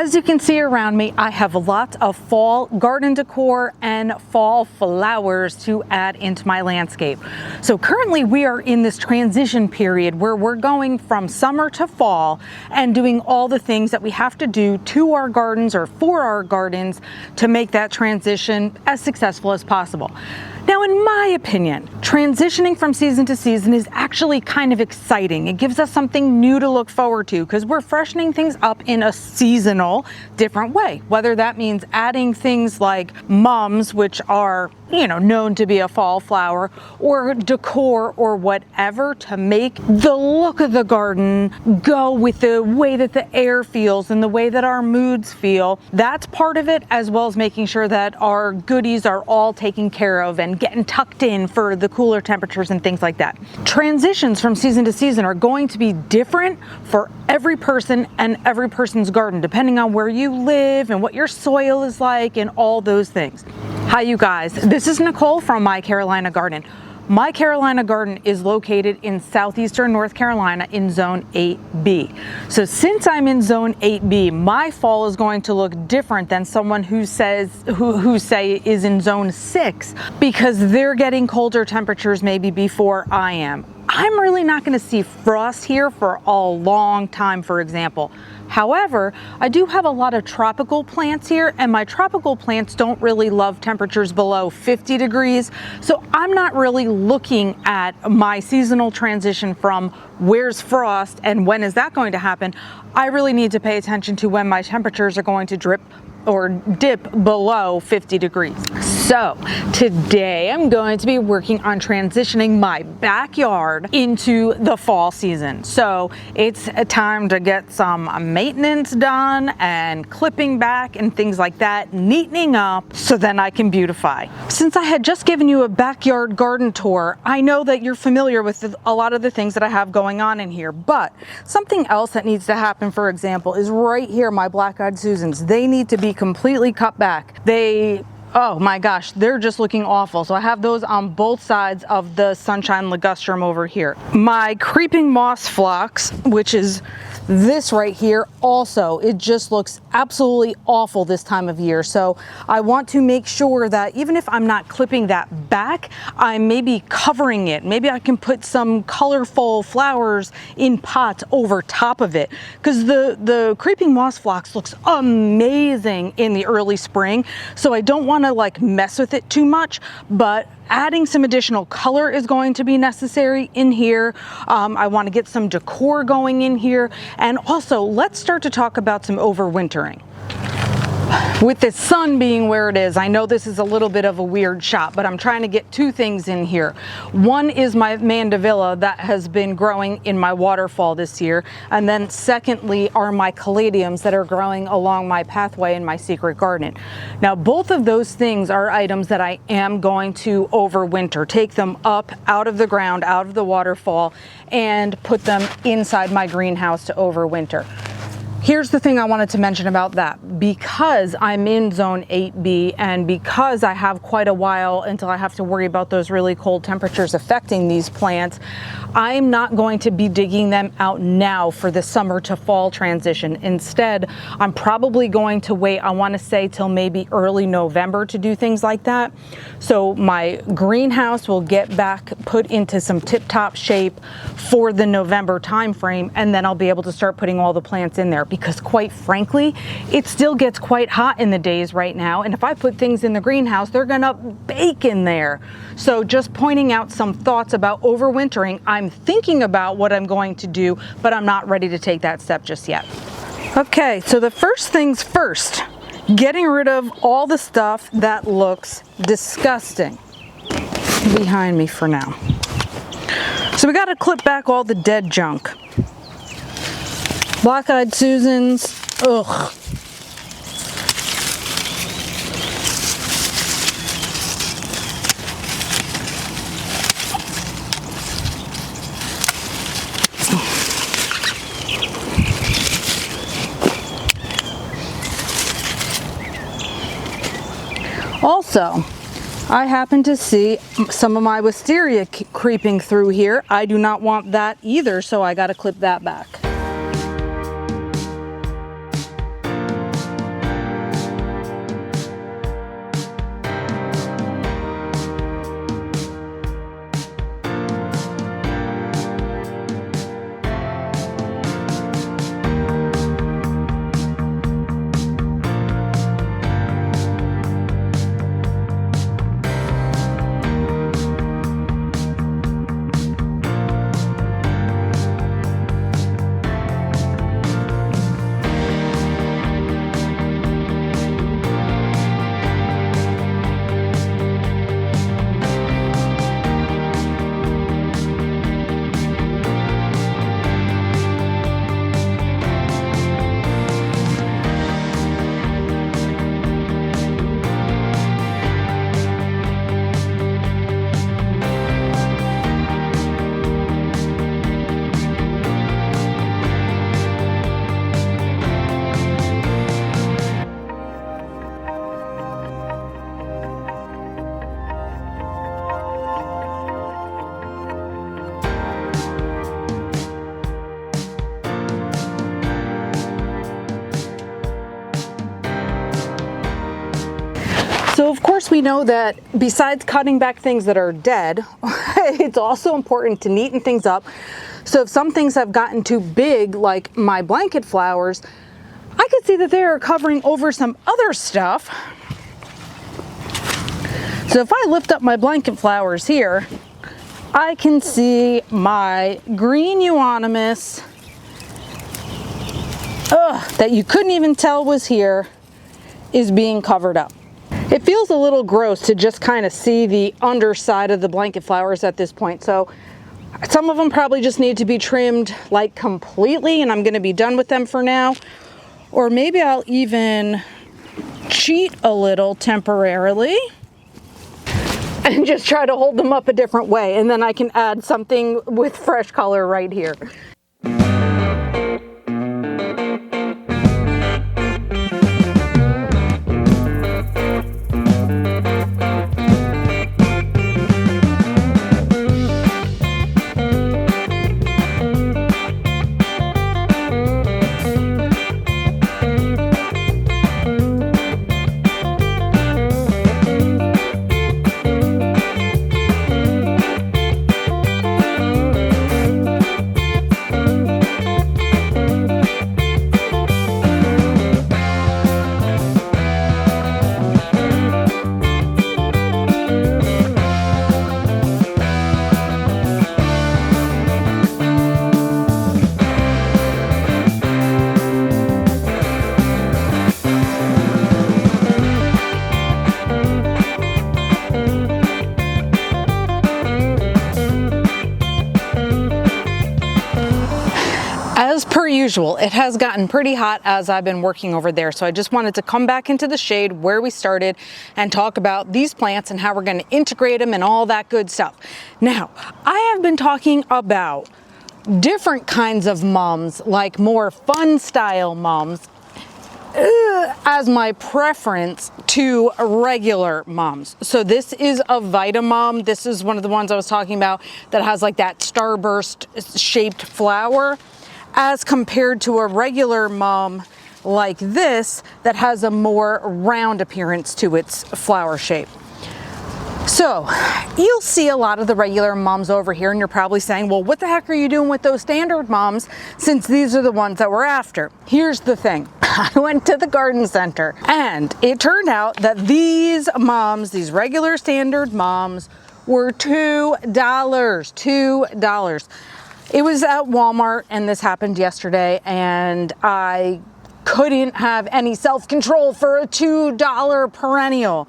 As you can see around me, I have lots of fall garden decor and fall flowers to add into my landscape. So currently we are in this transition period where we're going from summer to fall and doing all the things that we have to do to our gardens or for our gardens to make that transition as successful as possible. Now, in my opinion, transitioning from season to season is actually kind of exciting. It gives us something new to look forward to because we're freshening things up in a seasonal, different way. Whether that means adding things like mums, which are, known to be a fall flower, or decor or whatever to make the look of the garden go with the way that the air feels and the way that our moods feel. That's part of it, as well as making sure that our goodies are all taken care of and getting tucked in for the cooler temperatures and things like that. Transitions from season to season are going to be different for every person and every person's garden, depending on where you live and what your soil is like and all those things. Hi, you guys. This is Nicole from My Carolina Garden. My Carolina Garden is located in southeastern North Carolina in Zone 8B. So since I'm in Zone 8B, my fall is going to look different than someone who say is in Zone 6 because they're getting colder temperatures maybe before I am. I'm really not going to see frost here for a long time, for example. However, I do have a lot of tropical plants here, and my tropical plants don't really love temperatures below 50 degrees. So I'm not really looking at my seasonal transition from where's frost and when is that going to happen. I really need to pay attention to when my temperatures are going to dip below 50 degrees. So today I'm going to be working on transitioning my backyard into the fall season. So it's a time to get some maintenance done and clipping back and things like that, neatening up so then I can beautify. Since I had just given you a backyard garden tour, I know that you're familiar with a lot of the things that I have going on in here, but something else that needs to happen, for example, is right here, my black-eyed Susans. They need to be completely cut back. Oh my gosh, they're just looking awful. So I have those on both sides of the sunshine ligustrum over here. My creeping moss phlox, which is this right here, also, it just looks absolutely awful this time of year. So I want to make sure that even if I'm not clipping that back, I'm maybe covering it. Maybe I can put some colorful flowers in pots over top of it, because the creeping moss phlox looks amazing in the early spring. So I don't want to like mess with it too much, but adding some additional color is going to be necessary in here. I want to get some decor going in here. And also, let's start to talk about some overwintering. With the sun being where it is, I know this is a little bit of a weird shot, but I'm trying to get two things in here. One is my mandevilla that has been growing in my waterfall this year. And then secondly are my caladiums that are growing along my pathway in my secret garden. Now, both of those things are items that I am going to overwinter, take them up out of the ground, out of the waterfall, and put them inside my greenhouse to overwinter. Here's the thing I wanted to mention about that. Because I'm in Zone 8B and because I have quite a while until I have to worry about those really cold temperatures affecting these plants, I'm not going to be digging them out now for the summer to fall transition. Instead, I'm probably going to wait, I want to say till maybe early November to do things like that. So my greenhouse will get back put into some tip-top shape for the November time frame, and then I'll be able to start putting all the plants in there. Because quite frankly, it still gets quite hot in the days right now. And if I put things in the greenhouse, they're gonna bake in there. So just pointing out some thoughts about overwintering. I'm thinking about what I'm going to do, but I'm not ready to take that step just yet. Okay, so the first things first, getting rid of all the stuff that looks disgusting behind me for now. So we gotta clip back all the dead junk. Black-eyed Susans, ugh. Also, I happen to see some of my wisteria creeping through here. I do not want that either, so I gotta clip that back. So of course we know that besides cutting back things that are dead, it's also important to neaten things up. So if some things have gotten too big, like my blanket flowers, I could see that they are covering over some other stuff. So if I lift up my blanket flowers here, I can see my green euonymus, that you couldn't even tell was here, is being covered up. It feels a little gross to just kind of see the underside of the blanket flowers at this point. So some of them probably just need to be trimmed like completely, and I'm going to be done with them for now. Or maybe I'll even cheat a little temporarily and just try to hold them up a different way, and then I can add something with fresh color right here. As per usual, it has gotten pretty hot as I've been working over there, so I just wanted to come back into the shade where we started and talk about these plants and how we're going to integrate them and all that good stuff. Now, I have been talking about different kinds of mums, like more fun style mums, as my preference to regular mums. So this is a Vita mum. This is one of the ones I was talking about that has like that starburst shaped flower, as compared to a regular mum like this that has a more round appearance to its flower shape. So you'll see a lot of the regular mums over here, and you're probably saying, well, what the heck are you doing with those standard mums, since these are the ones that we're after? Here's the thing. I went to the garden center, and it turned out that these mums, these regular standard mums, were $2. $2. It was at Walmart, and this happened yesterday, and I couldn't have any self-control for a $2 perennial.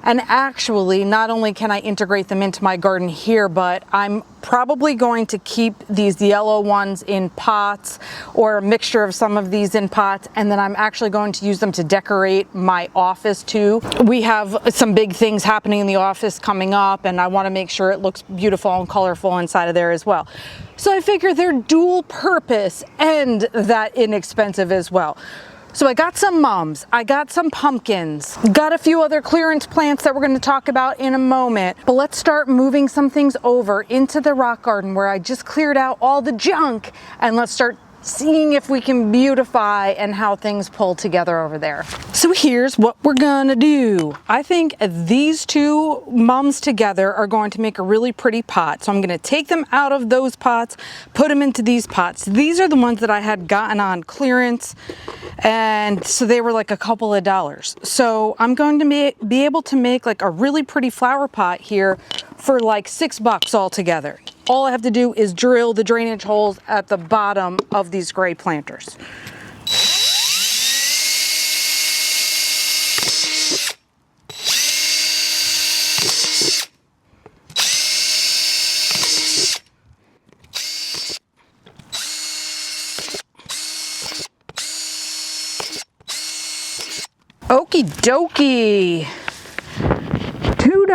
And actually, not only can I integrate them into my garden here, but I'm probably going to keep these yellow ones in pots, or a mixture of some of these in pots, and then I'm actually going to use them to decorate my office too. We have some big things happening in the office coming up, and I want to make sure it looks beautiful and colorful inside of there as well. So I figure they're dual purpose and that inexpensive as well. So I got some mums, I got some pumpkins, got a few other clearance plants that we're going to talk about in a moment. But let's start moving some things over into the rock garden where I just cleared out all the junk, and let's start seeing if we can beautify and how things pull together over there. So here's what we're gonna do. I think these two mums together are going to make a really pretty pot. So I'm gonna take them out of those pots, put them into these pots. These are the ones that I had gotten on clearance, and so they were like a couple of dollars. So I'm going to be able to make like a really pretty flower pot here for like $6 altogether. All I have to do is drill the drainage holes at the bottom of these gray planters. Okie dokie. $2.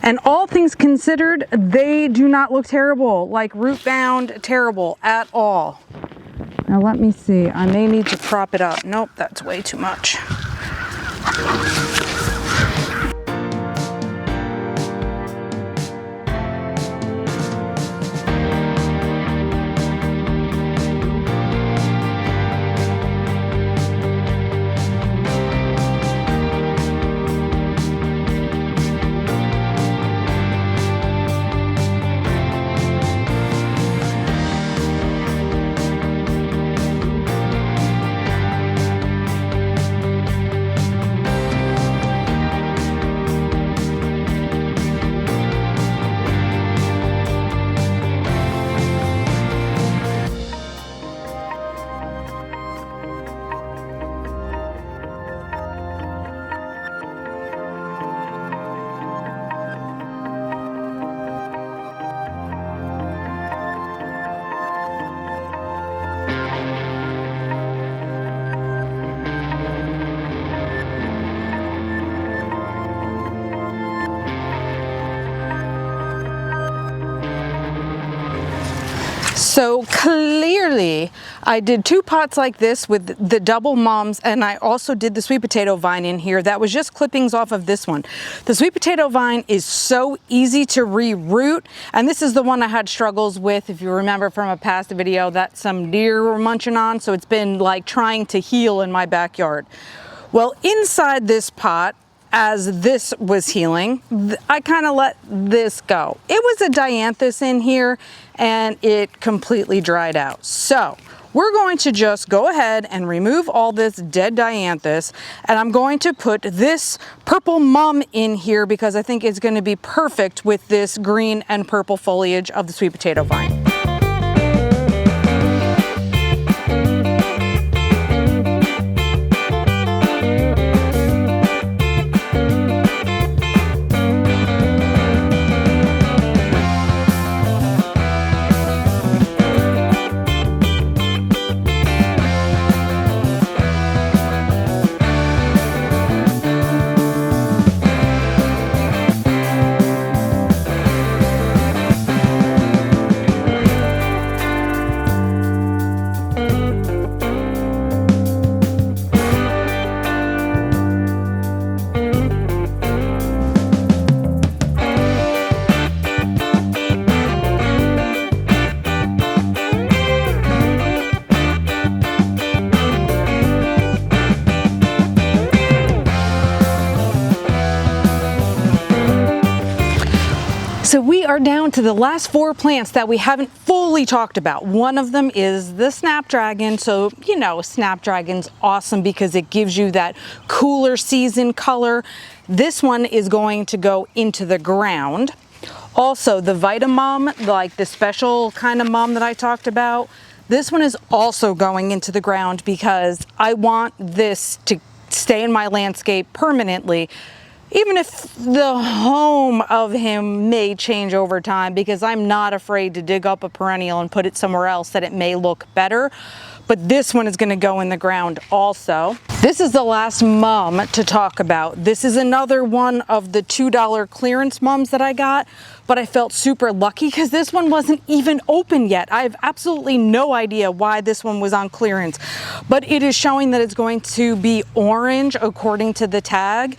And all things considered, they do not look terrible, like root bound terrible at all. Now let me see, I may need to prop it up. Nope, that's way too much. So clearly I did 2 pots like this with the double mums, and I also did the sweet potato vine in here. That was just clippings off of this one. The sweet potato vine is so easy to re-root, and this is the one I had struggles with, if you remember from a past video, that some deer were munching on, so it's been like trying to heal in my backyard. Well, inside this pot, as this was healing, I kind of let this go. It was a dianthus in here and it completely dried out. So we're going to just go ahead and remove all this dead dianthus, and I'm going to put this purple mum in here because I think it's going to be perfect with this green and purple foliage of the sweet potato vine. So we are down to the last 4 plants that we haven't fully talked about. One of them is the snapdragon. So, you know, snapdragon's awesome because it gives you that cooler season color. This one is going to go into the ground. Also, the Vitamum, like the special kind of mum that I talked about, this one is also going into the ground because I want this to stay in my landscape permanently. Even if the home of him may change over time, because I'm not afraid to dig up a perennial and put it somewhere else that it may look better. But this one is going to go in the ground also. This is the last mum to talk about. This is another one of the $2 clearance mums that I got, but I felt super lucky because this one wasn't even open yet. I have absolutely no idea why this one was on clearance, but it is showing that it's going to be orange according to the tag.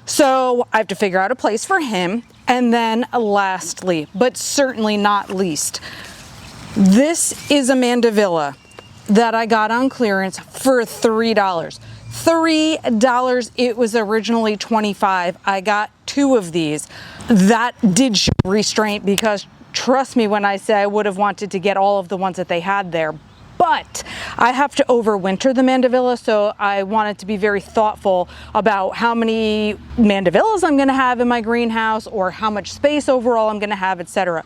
So I have to figure out a place for him. And then lastly, but certainly not least, this is a mandevilla that I got on clearance for $3. $3. It was originally $25. I got 2 of these. That did show restraint because trust me when I say I would have wanted to get all of the ones that they had there. But I have to overwinter the mandevilla, so I wanted to be very thoughtful about how many mandevillas I'm gonna have in my greenhouse or how much space overall I'm gonna have, etc.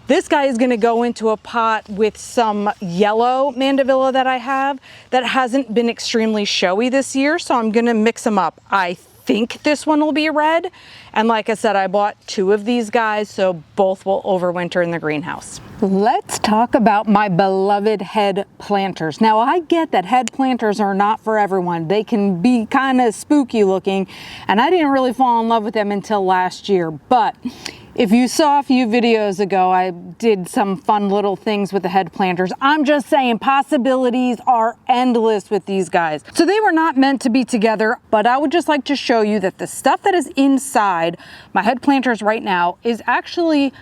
This guy is gonna go into a pot with some yellow mandevilla that I have that hasn't been extremely showy this year, so I'm gonna mix them up. I think this one will be red, and like I said, I bought 2 of these guys, so both will overwinter in the greenhouse. Let's talk about my beloved head planters. Now I get that head planters are not for everyone. They can be kind of spooky looking, and I didn't really fall in love with them until last year. But if you saw a few videos ago, I did some fun little things with the head planters. I'm just saying possibilities are endless with these guys. So they were not meant to be together, but I would just like to show you that the stuff that is inside my head planters right now is actually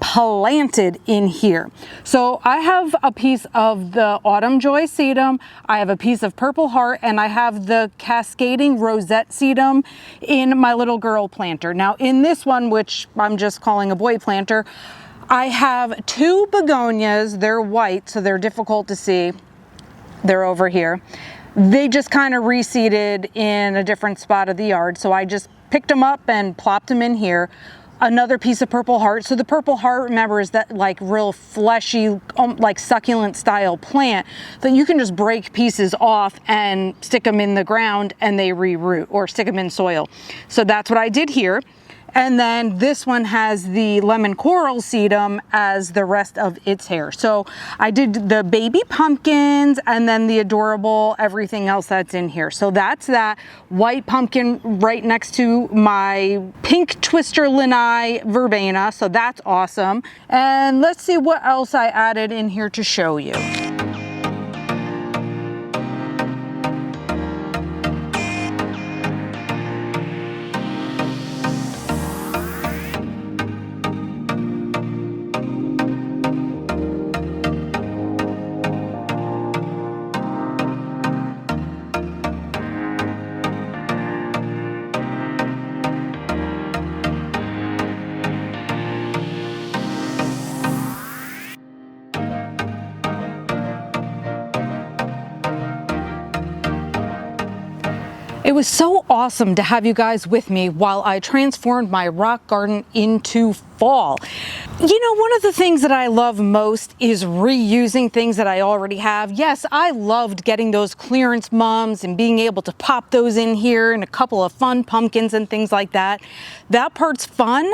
planted in here. So I have a piece of the Autumn Joy sedum, I have a piece of Purple Heart, and I have the Cascading Rosette sedum in my little girl planter. Now in this one, which I'm just calling a boy planter, I have 2 begonias. They're white, so they're difficult to see. They're over here. They just kind of reseeded in a different spot of the yard, so I just picked them up and plopped them in here. Another piece of Purple Heart. So the Purple Heart, remember, is that like real fleshy, like succulent style plant that you can just break pieces off and stick them in the ground and they re-root, or stick them in soil. So that's what I did here. And then this one has the lemon coral sedum as the rest of its hair. So I did the baby pumpkins and then the adorable everything else that's in here. So that's that white pumpkin right next to my pink twister lanai verbena. So that's awesome. And let's see what else I added in here to show you. It was so awesome to have you guys with me while I transformed my rock garden into fall. You know, one of the things that I love most is reusing things that I already have. Yes, I loved getting those clearance mums and being able to pop those in here and a couple of fun pumpkins and things like that. That part's fun.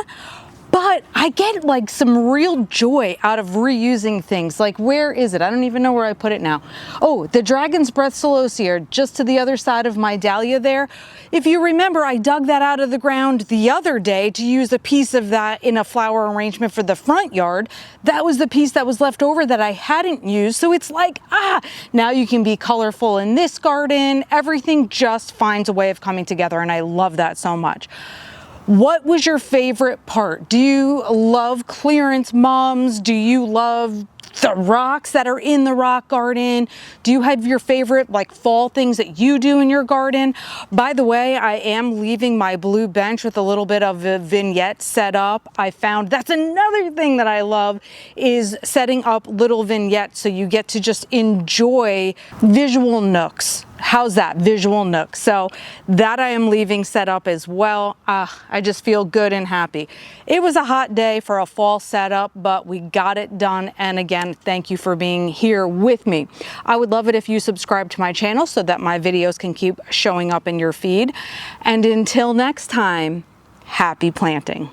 But I get like some real joy out of reusing things. Like, where is it? I don't even know where I put it now. Oh, the Dragon's Breath Celosia, just to the other side of my dahlia there. If you remember, I dug that out of the ground the other day to use a piece of that in a flower arrangement for the front yard. That was the piece that was left over that I hadn't used. So it's like, now you can be colorful in this garden. Everything just finds a way of coming together, and I love that so much. What was your favorite part? Do you love clearance mums? Do you love the rocks that are in the rock garden? Do you have your favorite like fall things that you do in your garden? By the way, I am leaving my blue bench with a little bit of a vignette set up. I found that's another thing that I love, is setting up little vignettes so you get to just enjoy visual nooks. How's that? Visual nook. So that I am leaving set up as well. I just feel good and happy. It was a hot day for a fall setup, but we got it done. And again, thank you for being here with me. I would love it if you subscribe to my channel so that my videos can keep showing up in your feed. And until next time, happy planting.